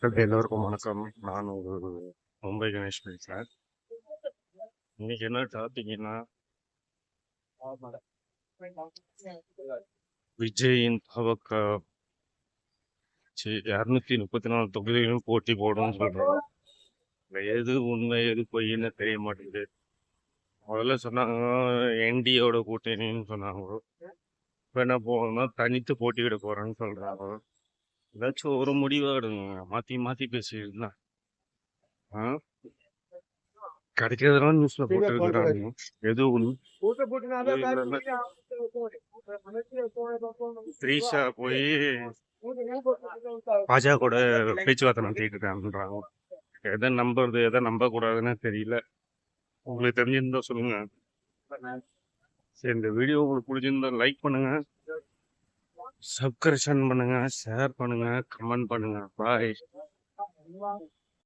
எல்லோருக்கும் வணக்கம். நான் ஒரு மும்பை கணேஷ் பேசுகிறேன். இன்னைக்கு என்ன டாபிக்னா, விஜயின் தவக்க 234 தொகுதிகளும் போட்டி போடும்னு சொல்றாங்க. எது உண்மை எது பொய்ன்னு தெரிய மாட்டேங்குது. முதல்ல சொன்னாங்க என்டியோட கூட்டணின்னு சொன்னாங்க. இப்போ என்ன போகணும்னா தனித்து போட்டியிட போறேன்னு சொல்றாங்க. ஏதாச்சும் ஒரு முடிவாக எடுங்க. மாற்றி மாற்றி பேசியிருந்தா கிடைக்கிறதெல்லாம் நியூஸ்ல போட்டு இருக்கிறாங்க. எது ஒண்ணு த்ரீஷா போய் பாஜக கூட பேச்சுவார்த்தை நடத்திட்டு இருக்காங்கன்றாங்க. எதை நம்புறது எதை நம்ப கூடாதுன்னு தெரியல. உங்களுக்கு தெரிஞ்சிருந்தா சொல்லுங்க. சரி, இந்த வீடியோ உங்களுக்கு பிடிச்சிருந்தா லைக் பண்ணுங்க, சப்ஸ்கிரிப்ஷன் பண்ணுங்க, ஷேர் பண்ணுங்க, கமெண்ட் பண்ணுங்க. பாய்.